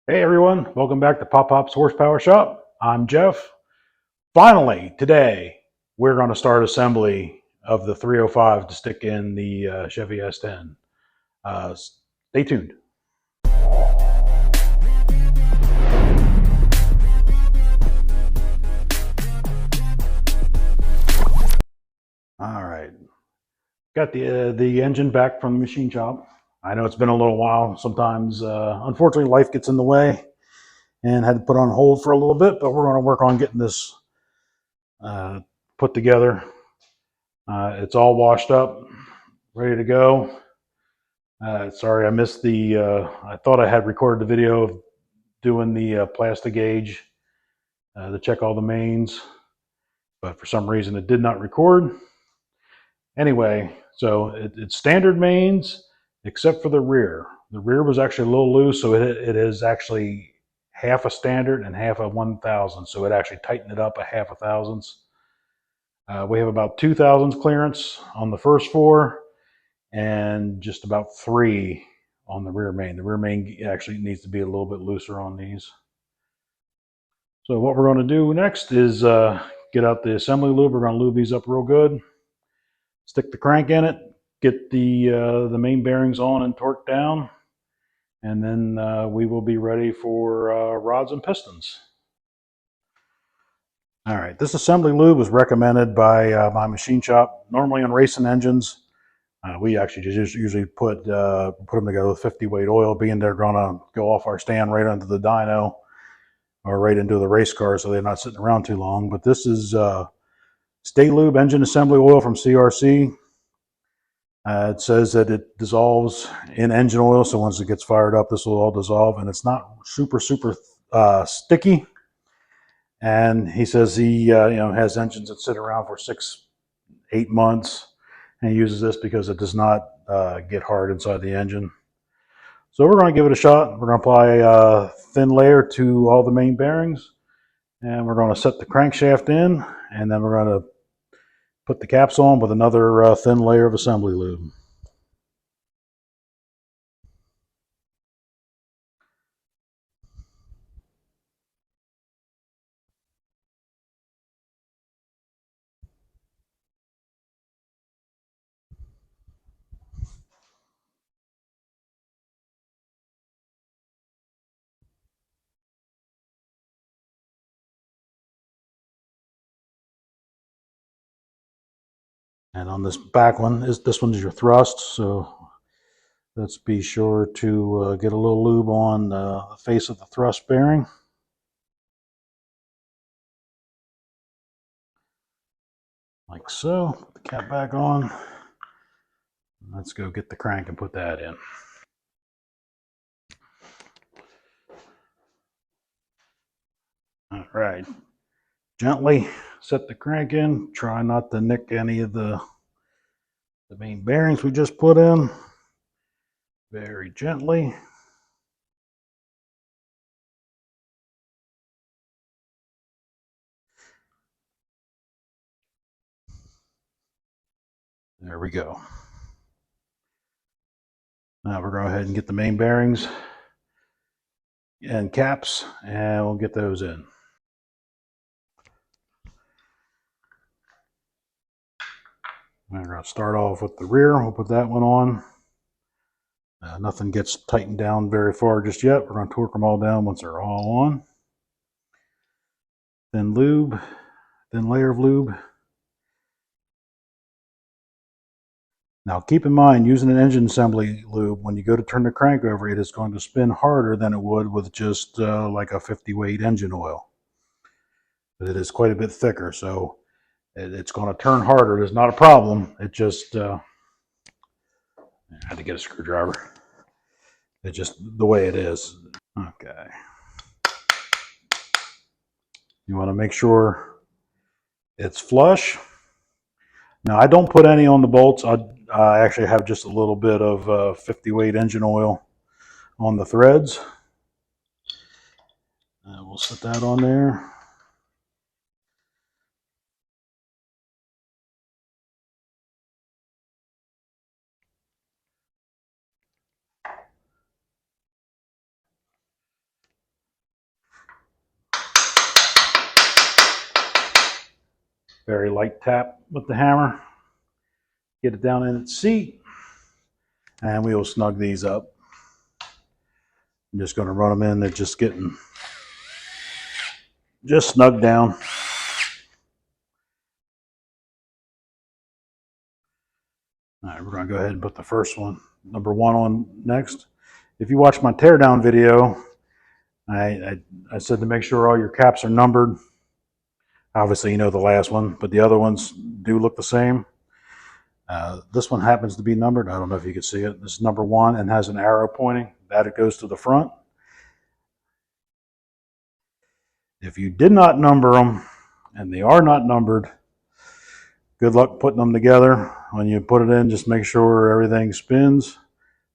Hey everyone, welcome back to Pop Pop's Horsepower Shop. I'm Jeff. Finally, today, we're going to start assembly of the 305 to stick in the Chevy S10. Stay tuned. All right, got the engine back from the machine shop. I know it's been a little while. Sometimes, unfortunately, life gets in the way and had to put on hold for a little bit, but we're going to work on getting this put together. It's all washed up, ready to go. Sorry, I missed I thought I had recorded the video of doing the plastic gauge to check all the mains, but for some reason it did not record. Anyway, so it's standard mains except for the rear. The rear was actually a little loose, so it is actually half a standard and half a 1,000. So it actually tightened it up a half a thousandths. We have about 2,000 clearance on the first four and just about 3 on the rear main. The rear main actually needs to be a little bit looser on these. So what we're going to do next is get out the assembly lube. We're going to lube these up real good, stick the crank in it, get the main bearings on and torqued down, and then we will be ready for rods and pistons. All right, this assembly lube was recommended by my machine shop. Normally on racing engines, we actually just usually put them together with 50 weight oil, being they're going to go off our stand right onto the dyno or right into the race car, so they're not sitting around too long. But this is Stay Lube engine assembly oil from CRC. It says that it dissolves in engine oil, so once it gets fired up, this will all dissolve, and it's not super sticky. And he says he has engines that sit around for 6-8 months, and he uses this because it does not get hard inside the engine. So we're going to give it a shot. We're going to apply a thin layer to all the main bearings, and we're going to set the crankshaft in, and then we're going to put the caps on with another thin layer of assembly lube. And on this back one, this one is your thrust, so let's be sure to get a little lube on the face of the thrust bearing. Like so. Put the cap back on. Let's go get the crank and put that in. All right. Gently set the crank in. Try not to nick any of the main bearings we just put in. Very gently. There we go. Now we're going to go ahead and get the main bearings and caps, and we'll get those in. We're going to start off with the rear. We'll put that one on. Nothing gets tightened down very far just yet. We're going to torque them all down once they're all on. Then lube, then layer of lube. Now keep in mind, using an engine assembly lube, when you go to turn the crank over, it is going to spin harder than it would with just like a 50 weight engine oil. But it is quite a bit thicker, so it's going to turn harder. It's not a problem. It just, I had to get a screwdriver. It's just the way it is. Okay. You want to make sure it's flush. Now I don't put any on the bolts. I actually have just a little bit of 50 weight engine oil on the threads. We'll set that on there. Very light tap with the hammer. Get it down in its seat. And we will snug these up. I'm just going to run them in. They're just getting snugged down. All right, we're going to go ahead and put the first one, number 1, on next. If you watch my teardown video, I said to make sure all your caps are numbered. Obviously, you know the last one, but the other ones do look the same. This one happens to be numbered. I don't know if you can see it. This is number 1 and has an arrow pointing. That it goes to the front. If you did not number them, and they are not numbered, good luck putting them together. When you put it in, just make sure everything spins.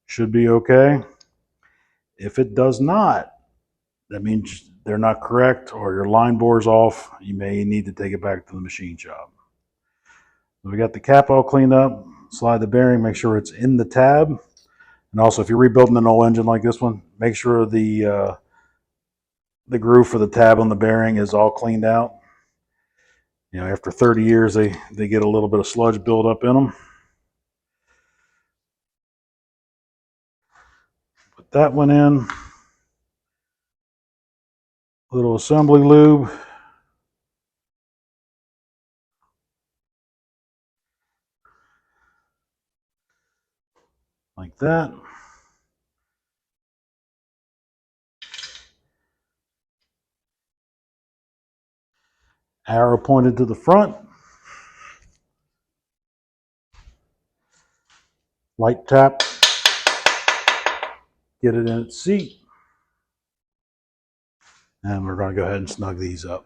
Should be okay. If it does not, that means they're not correct or your line bore's off. You may need to take it back to the machine shop. So we got the cap all cleaned up. Slide the bearing, make sure it's in the tab. And also, if you're rebuilding an old engine like this one, make sure the groove for the tab on the bearing is all cleaned out. You know, after 30 years, they get a little bit of sludge build up in them. Put that one in. A little assembly lube. Like that. Arrow pointed to the front. Light tap. Get it in its seat. And we're going to go ahead and snug these up.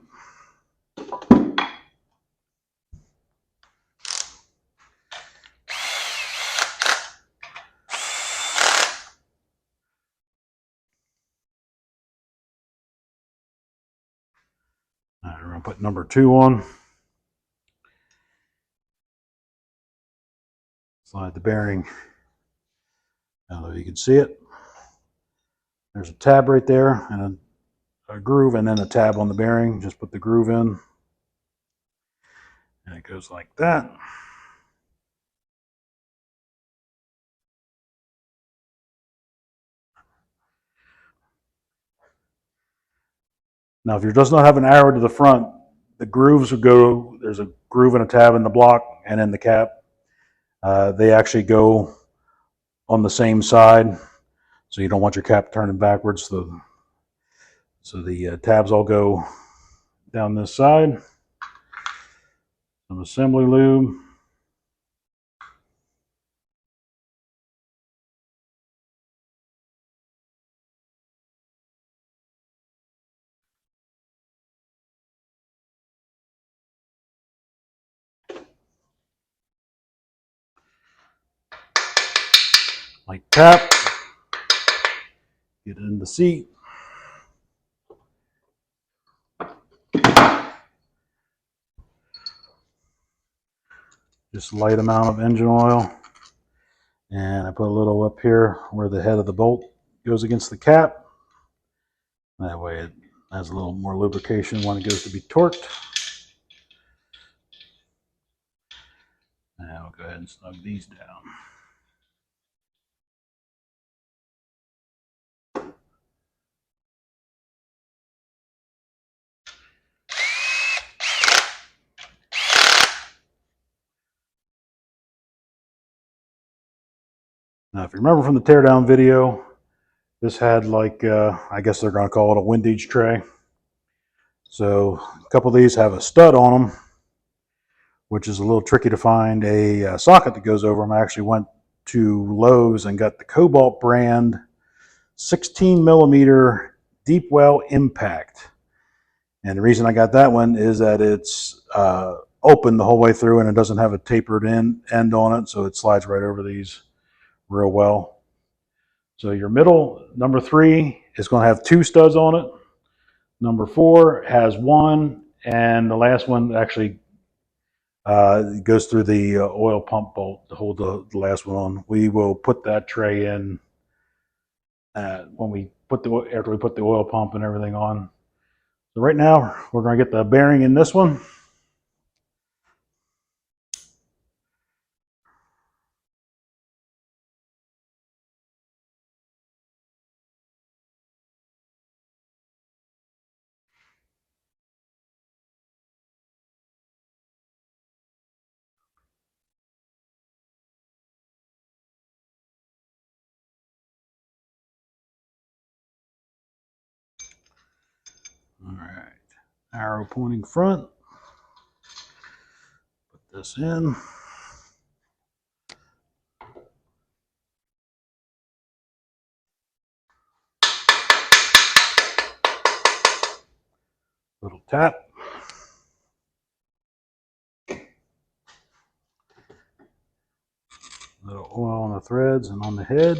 All right, we're going to put number 2 on. Slide the bearing. I don't know if you can see it. There's a tab right there and a groove and then a tab on the bearing. Just put the groove in. And it goes like that. Now, if you're just not having an arrow to the front, the grooves would go, there's a groove and a tab in the block and in the cap. They actually go on the same side, so you don't want your cap turning backwards. So the tabs all go down this side. Some assembly lube. Like tap. Get it in the seat. Just a light amount of engine oil. And I put a little up here where the head of the bolt goes against the cap. That way it has a little more lubrication when it goes to be torqued. And we'll go ahead and snug these down. Now, if you remember from the teardown video, this had like, I guess they're going to call it a windage tray. So a couple of these have a stud on them, which is a little tricky to find a socket that goes over them. I actually went to Lowe's and got the Cobalt brand 16 millimeter deep well impact. And the reason I got that one is that it's open the whole way through and it doesn't have a tapered end on it, so it slides right over these real well. So your middle, number 3, is going to have 2 studs on it. Number 4 has 1, and the last one actually goes through the oil pump bolt to hold the last one on. We will put that tray in when we put after we put the oil pump and everything on. So right now we're going to get the bearing in this one. All right, arrow pointing front. Put this in. Little tap. Little oil on the threads and on the head.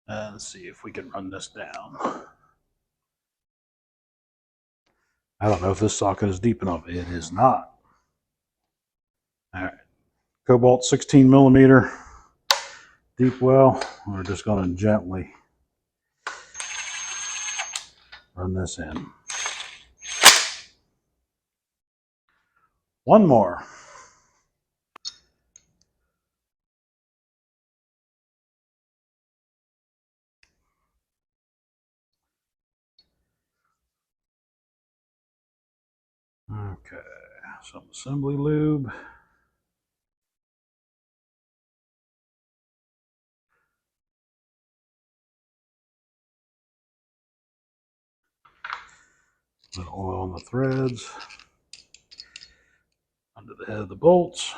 Let's see if we can run this down. I don't know if this socket is deep enough. It is not. All right, cobalt 16 millimeter deep well. We're just going to gently run this in. One more. Okay, some assembly lube. A little oil on the threads. Under the head of the bolts.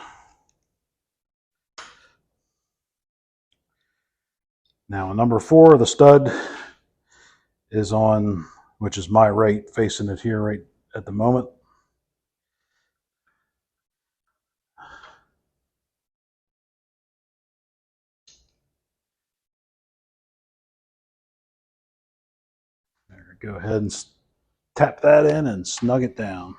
Now, number 4, the stud is on, which is my right, facing it here right at the moment. There, go ahead and tap that in and snug it down.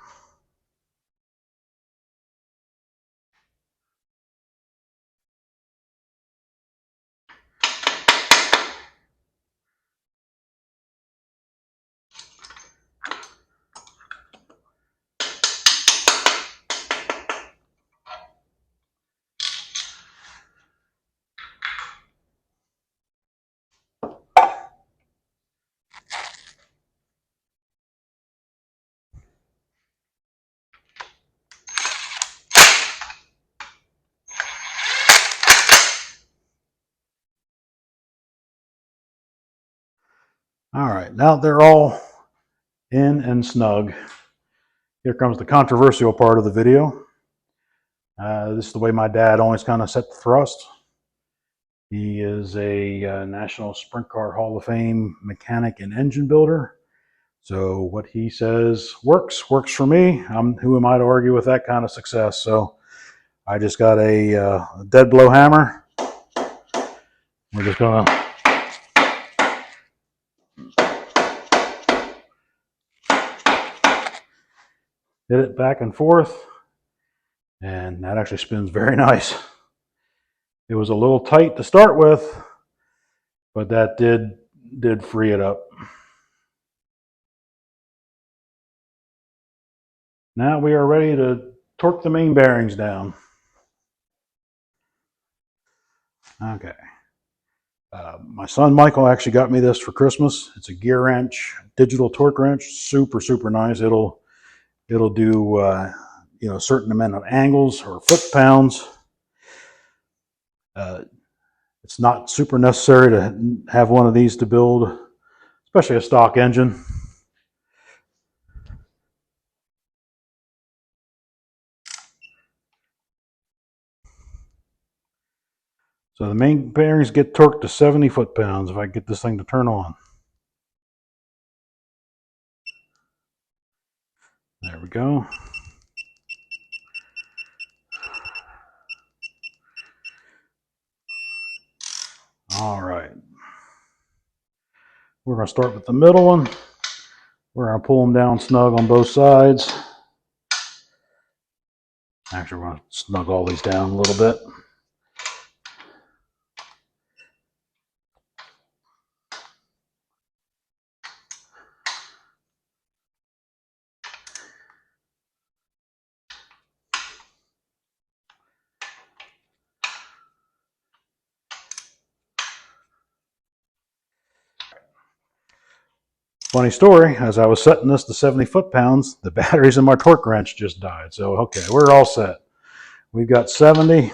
All right, now they're all in and snug. Here comes the controversial part of the video. This is the way my dad always kind of set the thrust. He is a National Sprint Car Hall of Fame mechanic and engine builder. So what he says works for me. Who am I to argue with that kind of success? So I just got a dead blow hammer. We're just gonna hit it back and forth, and that actually spins very nice. It was a little tight to start with, but that did free it up. Now we are ready to torque the main bearings down. Okay. My son Michael actually got me this for Christmas. It's a gear wrench, digital torque wrench, super nice. It'll do a certain amount of angles or foot pounds. It's not super necessary to have one of these to build, especially a stock engine. So the main bearings get torqued to 70 foot-pounds if I get this thing to turn on. There we go. All right. We're going to start with the middle one. We're going to pull them down snug on both sides. Actually, we're going to snug all these down a little bit. Funny story, as I was setting this to 70 foot-pounds, the batteries in my torque wrench just died. So, okay, we're all set. We've got 70,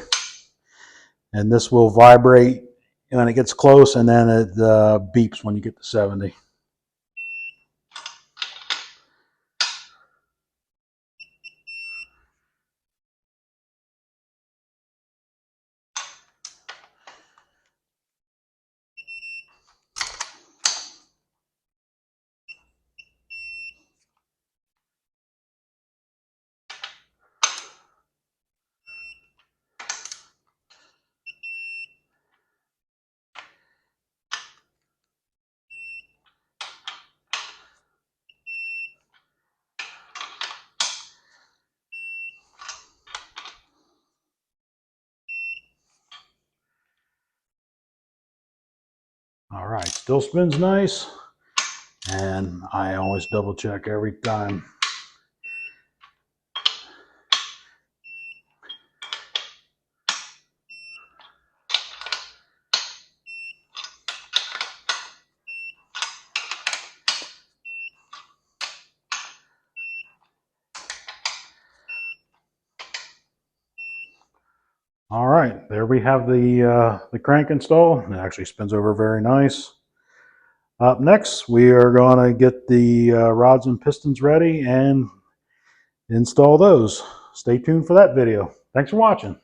and this will vibrate when it gets close, and then it beeps when you get to 70. All right, still spins nice, and I always double check every time. All right, there we have the crank installed. It actually spins over very nice. Up next, we are going to get the rods and pistons ready and install those. Stay tuned for that video. Thanks for watching.